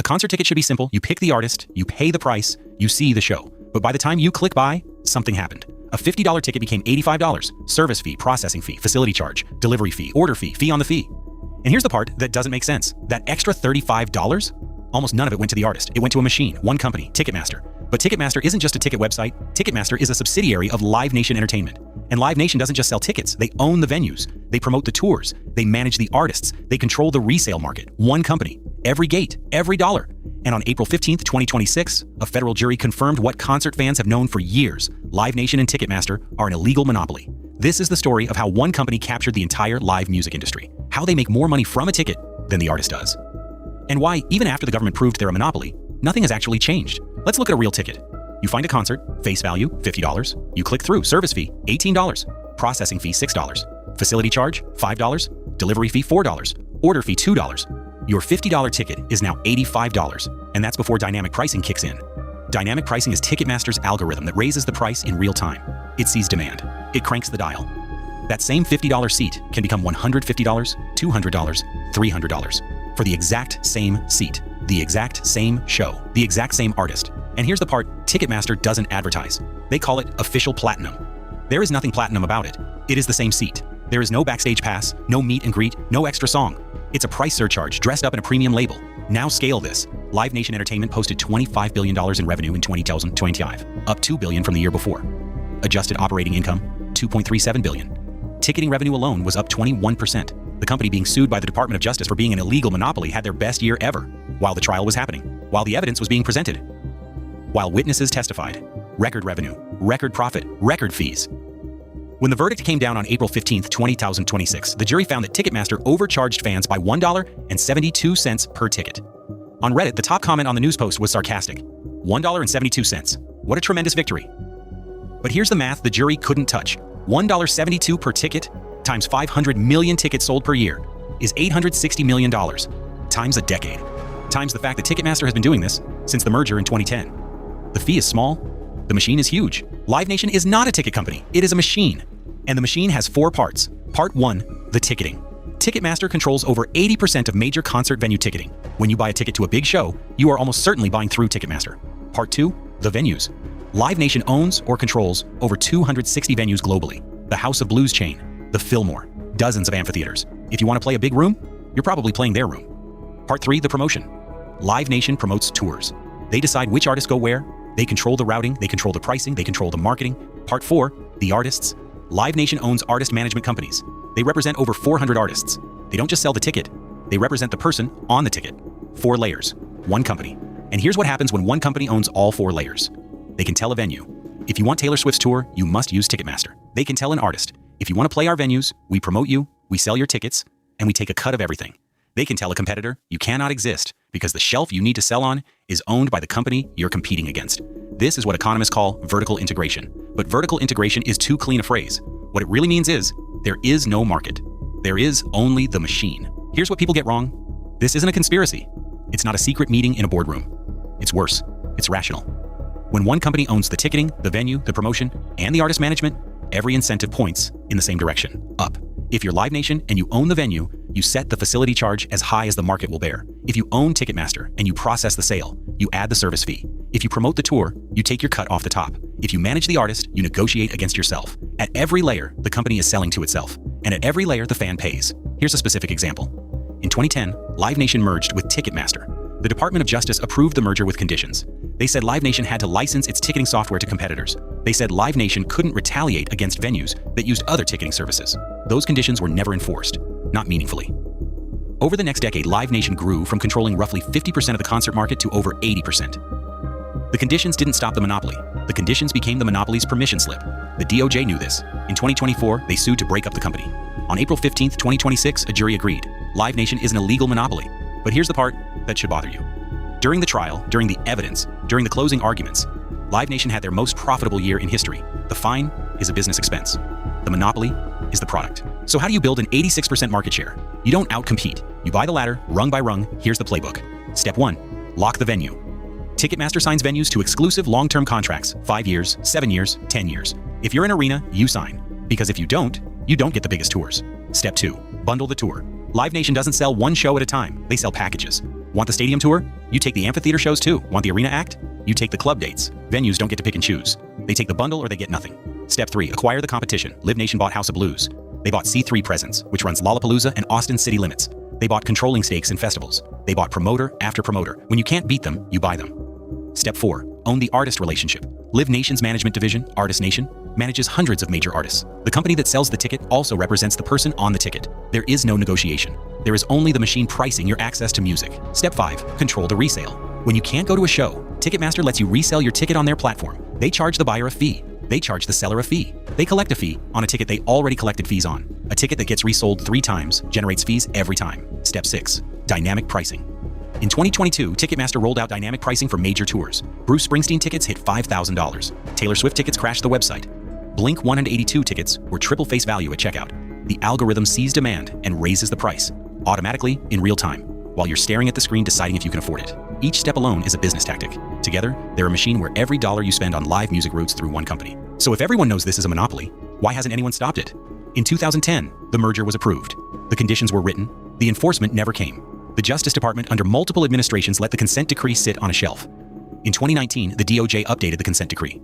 concert ticket should be simple. You pick the artist, you pay the price, you see the show. But by the time you click buy, something happened. A $50 ticket became $85. Service fee, processing fee, facility charge, delivery fee, order fee on the fee. And here's the part that doesn't make sense. That extra $35, almost none of it went to the artist. It went to a machine, one company, Ticketmaster. But Ticketmaster isn't just a ticket website. Ticketmaster is a subsidiary of Live Nation Entertainment. And Live Nation doesn't just sell tickets. They own the venues. They promote the tours. They manage the artists. They control the resale market. One company. Every gate. Every dollar. And on April 15th, 2026, a federal jury confirmed what concert fans have known for years. Live Nation and Ticketmaster are an illegal monopoly. This is the story of how one company captured the entire live music industry. How they make more money from a ticket than the artist does. And why, even after the government proved they're a monopoly, nothing has actually changed. Let's look at a real ticket. You find a concert, face value, $50. You click through, service fee, $18. Processing fee, $6. Facility charge, $5. Delivery fee, $4. Order fee, $2. Your $50 ticket is now $85, and that's before dynamic pricing kicks in. Dynamic pricing is Ticketmaster's algorithm that raises the price in real time. It sees demand. It cranks the dial. That same $50 seat can become $150, $200, $300 for the exact same seat, the exact same show, the exact same artist. And here's the part Ticketmaster doesn't advertise. They call it official platinum. There is nothing platinum about it. It is the same seat. There is no backstage pass, no meet and greet, no extra song. It's a price surcharge dressed up in a premium label. Now scale this. Live Nation Entertainment posted $25 billion in revenue in 2025, up $2 billion from the year before. Adjusted operating income, $2.37 billion. Ticketing revenue alone was up 21%. The company being sued by the Department of Justice for being an illegal monopoly had their best year ever, while the trial was happening, while the evidence was being presented, while witnesses testified. Record revenue, record profit, record fees. When the verdict came down on April 15th, 2026, the jury found that Ticketmaster overcharged fans by $1.72 per ticket. On Reddit, the top comment on the news post was sarcastic. $1.72. What a tremendous victory. But here's the math the jury couldn't touch. $1.72 per ticket times 500 million tickets sold per year is $860 million, times a decade, times the fact that Ticketmaster has been doing this since the merger in 2010. The fee is small. The machine is huge. Live Nation is not a ticket company. It is a machine. And the machine has 4 parts. Part 1, the ticketing. Ticketmaster controls over 80% of major concert venue ticketing. When you buy a ticket to a big show, you are almost certainly buying through Ticketmaster. Part 2, the venues. Live Nation owns or controls over 260 venues globally. The House of Blues chain, the Fillmore, dozens of amphitheaters. If you want to play a big room, you're probably playing their room. Part 3, the promotion. Live Nation promotes tours. They decide which artists go where. They control the routing, they control the pricing, they control the marketing. Part 4, the artists. Live Nation owns artist management companies. They represent over 400 artists. They don't just sell the ticket, they represent the person on the ticket. 4 layers, one company. And here's what happens when one company owns all 4 layers. They can tell a venue, if you want Taylor Swift's tour, you must use Ticketmaster. They can tell an artist, if you want to play our venues, we promote you, we sell your tickets, and we take a cut of everything. They can tell a competitor, you cannot exist because the shelf you need to sell on is owned by the company you're competing against. This is what economists call vertical integration. But vertical integration is too clean a phrase. What it really means is, there is no market. There is only the machine. Here's what people get wrong. This isn't a conspiracy. It's not a secret meeting in a boardroom. It's worse. It's rational. When one company owns the ticketing, the venue, the promotion, and the artist management, every incentive points in the same direction, up. If you're Live Nation and you own the venue, you set the facility charge as high as the market will bear. If you own Ticketmaster and you process the sale, you add the service fee. If you promote the tour, you take your cut off the top. If you manage the artist, you negotiate against yourself. At every layer, the company is selling to itself. And at every layer, the fan pays. Here's a specific example. In 2010, Live Nation merged with Ticketmaster. The Department of Justice approved the merger with conditions. They said Live Nation had to license its ticketing software to competitors. They said Live Nation couldn't retaliate against venues that used other ticketing services. Those conditions were never enforced, not meaningfully. Over the next decade, Live Nation grew from controlling roughly 50% of the concert market to over 80%. The conditions didn't stop the monopoly. The conditions became the monopoly's permission slip. The DOJ knew this. In 2024, they sued to break up the company. On April 15th, 2026, a jury agreed. Live Nation is an illegal monopoly. But here's the part that should bother you. During the trial, during the evidence, during the closing arguments, Live Nation had their most profitable year in history. The fine is a business expense. The monopoly is the product. So how do you build an 86% market share? You don't outcompete. You buy the ladder, rung by rung. Here's the playbook. Step 1, lock the venue. Ticketmaster signs venues to exclusive long-term contracts, 5 years, 7 years, 10 years. If you're an arena, you sign. Because if you don't get the biggest tours. Step 2, bundle the tour. Live Nation doesn't sell one show at a time. They sell packages. Want the stadium tour? You take the amphitheater shows too. Want the arena act? You take the club dates. Venues don't get to pick and choose. They take the bundle or they get nothing. Step 3. Acquire the competition. Live Nation bought House of Blues. They bought C3 Presents, which runs Lollapalooza and Austin City Limits. They bought controlling stakes in festivals. They bought promoter after promoter. When you can't beat them, you buy them. Step 4. Own the artist relationship. Live Nation's management division, Artist Nation, manages hundreds of major artists. The company that sells the ticket also represents the person on the ticket. There is no negotiation. There is only the machine pricing your access to music. Step 5. Control the resale. When you can't go to a show, Ticketmaster lets you resell your ticket on their platform. They charge the buyer a fee. They charge the seller a fee. They collect a fee on a ticket they already collected fees on. A ticket that gets resold 3 times generates fees every time. Step 6. Dynamic pricing. In 2022, Ticketmaster rolled out dynamic pricing for major tours. Bruce Springsteen tickets hit $5,000. Taylor Swift tickets crashed the website. Blink 182 tickets were triple face value at checkout. The algorithm sees demand and raises the price, automatically in real time, while you're staring at the screen deciding if you can afford it. Each step alone is a business tactic. Together, they're a machine where every dollar you spend on live music routes through one company. So if everyone knows this is a monopoly, why hasn't anyone stopped it? In 2010, the merger was approved. The conditions were written. The enforcement never came. The Justice Department, under multiple administrations, let the consent decree sit on a shelf. In 2019, the DOJ updated the consent decree.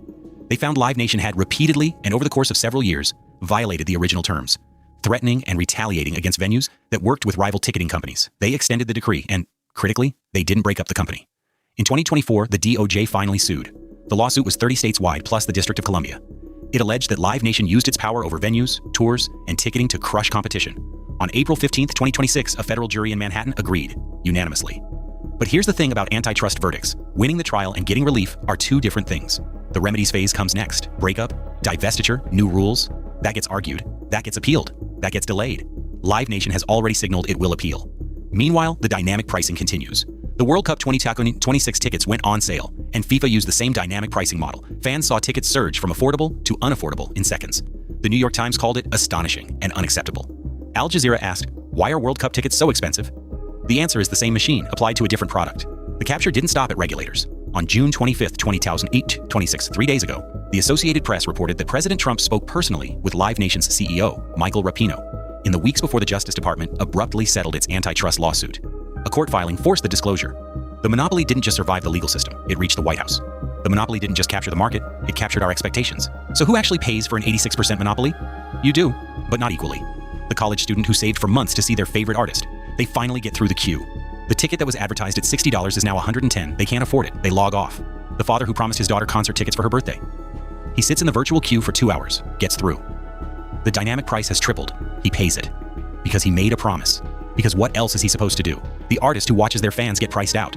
They found Live Nation had repeatedly, and over the course of several years, violated the original terms, threatening and retaliating against venues that worked with rival ticketing companies. They extended the decree, and, critically, they didn't break up the company. In 2024, the DOJ finally sued. The lawsuit was 30 states wide, plus the District of Columbia. It alleged that Live Nation used its power over venues, tours, and ticketing to crush competition. On April 15, 2026, a federal jury in Manhattan agreed, unanimously. But here's the thing about antitrust verdicts. Winning the trial and getting relief are 2 different things. The remedies phase comes next. Breakup, divestiture, new rules. That gets argued. That gets appealed. That gets delayed. Live Nation has already signaled it will appeal. Meanwhile, the dynamic pricing continues. The World Cup 2026 tickets went on sale, and FIFA used the same dynamic pricing model. Fans saw tickets surge from affordable to unaffordable in seconds. The New York Times called it astonishing and unacceptable. Al Jazeera asked, why are World Cup tickets so expensive? The answer is the same machine applied to a different product. The capture didn't stop at regulators. On June 25, 2026, 3 days ago, the Associated Press reported that President Trump spoke personally with Live Nation's CEO, Michael Rapino, in the weeks before the Justice Department abruptly settled its antitrust lawsuit. A court filing forced the disclosure. The monopoly didn't just survive the legal system, it reached the White House. The monopoly didn't just capture the market, it captured our expectations. So who actually pays for an 86% monopoly? You do, but not equally. The college student who saved for months to see their favorite artist. They finally get through the queue. The ticket that was advertised at $60 is now $110. They can't afford it. They log off. The father who promised his daughter concert tickets for her birthday. He sits in the virtual queue for 2 hours, gets through. The dynamic price has tripled. He pays it. Because he made a promise. Because what else is he supposed to do? The artist who watches their fans get priced out.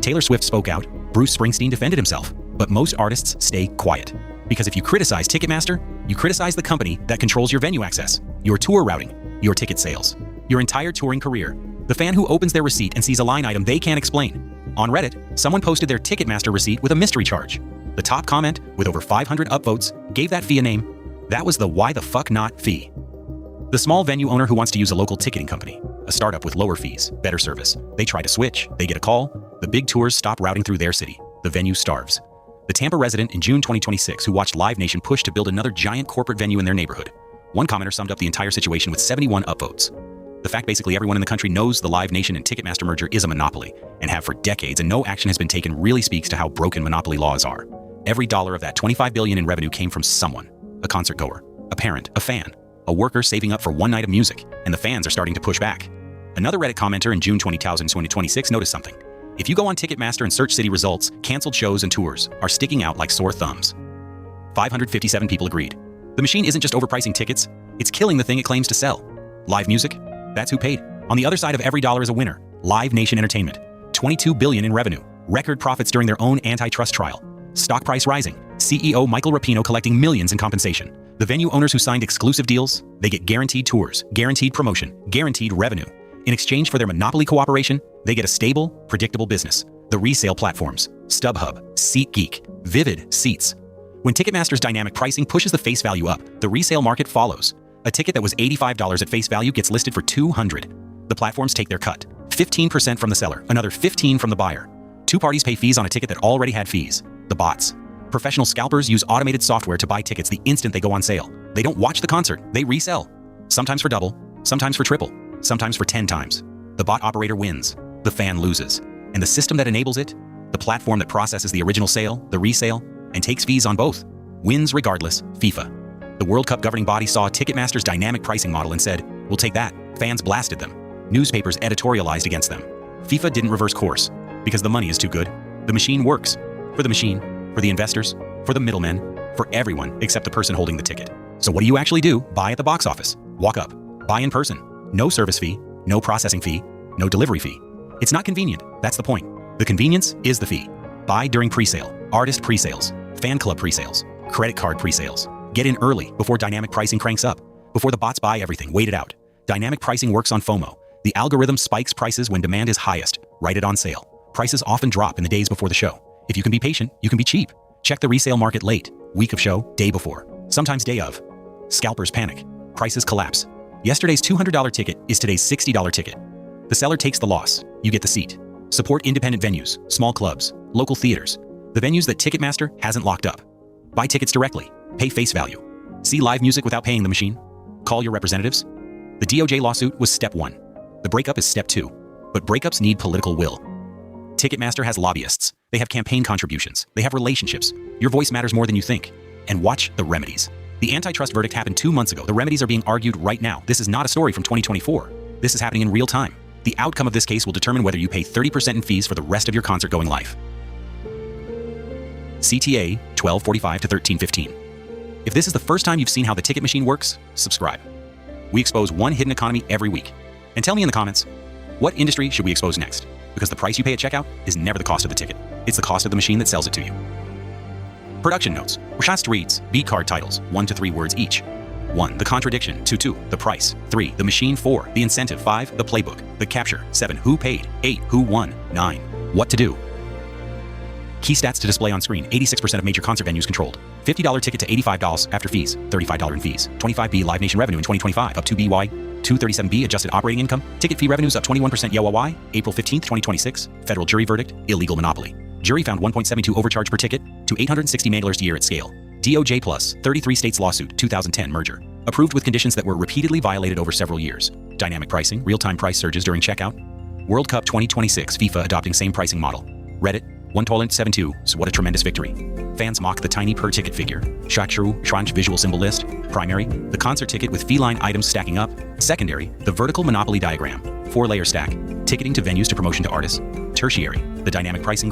Taylor Swift spoke out. Bruce Springsteen defended himself. But most artists stay quiet. Because if you criticize Ticketmaster, you criticize the company that controls your venue access, your tour routing, your ticket sales, your entire touring career. The fan who opens their receipt and sees a line item they can't explain. On Reddit, someone posted their Ticketmaster receipt with a mystery charge. The top comment, with over 500 upvotes, gave that fee a name. That was the why the fuck not fee. The small venue owner who wants to use a local ticketing company, a startup with lower fees, better service. They try to switch, they get a call, the big tours stop routing through their city, the venue starves. The Tampa resident in June 2026 who watched Live Nation push to build another giant corporate venue in their neighborhood. One commenter summed up the entire situation with 71 upvotes. The fact basically everyone in the country knows the Live Nation and Ticketmaster merger is a monopoly, and have for decades, and no action has been taken really speaks to how broken monopoly laws are. Every dollar of that $25 billion in revenue came from someone. A concert goer, a parent, a fan, a worker saving up for one night of music, and the fans are starting to push back. Another Reddit commenter in June 2026 noticed something. If you go on Ticketmaster and search city results, canceled shows and tours are sticking out like sore thumbs. 557 people agreed. The machine isn't just overpricing tickets, it's killing the thing it claims to sell. Live music? That's who paid. On the other side of every dollar is a winner. Live Nation Entertainment. $22 billion in revenue. Record profits during their own antitrust trial. Stock price rising. CEO Michael Rapino collecting millions in compensation. The venue owners who signed exclusive deals, they get guaranteed tours, guaranteed promotion, guaranteed revenue. In exchange for their monopoly cooperation, they get a stable, predictable business. The resale platforms, StubHub, SeatGeek, Vivid Seats. When Ticketmaster's dynamic pricing pushes the face value up, the resale market follows. A ticket that was $85 at face value gets listed for $200. The platforms take their cut. 15% from the seller, another 15% from the buyer. 2 parties pay fees on a ticket that already had fees. The bots. Professional scalpers use automated software to buy tickets the instant they go on sale. They don't watch the concert, they resell. Sometimes for double, sometimes for triple, sometimes for 10 times. The bot operator wins. The fan loses. And the system that enables it, the platform that processes the original sale, the resale, and takes fees on both, wins regardless, FIFA. The World Cup governing body saw Ticketmaster's dynamic pricing model and said, "We'll take that." Fans blasted them. Newspapers editorialized against them. FIFA didn't reverse course, because the money is too good. The machine works. For the machine, for the investors, for the middlemen, for everyone except the person holding the ticket. So what do you actually do? Buy at the box office. Walk up. Buy in person. No service fee, no processing fee, no delivery fee. It's not convenient. That's the point. The convenience is the fee. Buy during pre-sale, artist pre-sales, fan club pre-sales, credit card pre-sales. Get in early before dynamic pricing cranks up. Before the bots buy everything, wait it out. Dynamic pricing works on FOMO. The algorithm spikes prices when demand is highest. Write it on sale. Prices often drop in the days before the show. If you can be patient, you can be cheap. Check the resale market late, week of show, day before, sometimes day of. Scalpers panic. Prices collapse. Yesterday's $200 ticket is today's $60 ticket. The seller takes the loss. You get the seat. Support independent venues, small clubs, local theaters, the venues that Ticketmaster hasn't locked up. Buy tickets directly. Pay face value. See live music without paying the machine. Call your representatives. The DOJ lawsuit was step 1. The breakup is step 2. But breakups need political will. Ticketmaster has lobbyists. They have campaign contributions. They have relationships. Your voice matters more than you think. And watch the remedies. The antitrust verdict happened 2 months ago. The remedies are being argued right now. This is not a story from 2024. This is happening in real time. The outcome of this case will determine whether you pay 30% in fees for the rest of your concert-going life. CTA 1245 to 1315. If this is the first time you've seen how the ticket machine works, subscribe. We expose one hidden economy every week. And tell me in the comments, what industry should we expose next? Because the price you pay at checkout is never the cost of the ticket. It's the cost of the machine that sells it to you. Production notes. Rashast reads, beat card titles, 1 to 3 words each. 1. The contradiction. 2. The price. 3. The machine. 4. The incentive. 5. The playbook. The capture. 7. Who paid. 8. Who won. 9. What to do. Key stats to display on screen. 86% of major concert venues controlled. $50 ticket to $85 after fees. $35 in fees. 25B Live Nation revenue in 2025 up 2 BY. 237B adjusted operating income. Ticket fee revenues up 21% YOY. April 15, 2026. Federal jury verdict. Illegal monopoly. Jury found 1.72 overcharge per ticket to 860 mailers a year at scale. DOJ plus 33 states lawsuit 2010 merger. Approved with conditions that were repeatedly violated over several years. Dynamic pricing, real-time price surges during checkout. World Cup 2026 FIFA adopting same pricing model. Reddit 1.72, so what a tremendous victory. Fans mock the tiny per ticket figure. Shakshru, Shranch visual symbol list. Primary, the concert ticket with feline items stacking up. Secondary, the vertical monopoly diagram. 4-layer stack. Ticketing to venues to promotion to artists. Tertiary, the dynamic pricing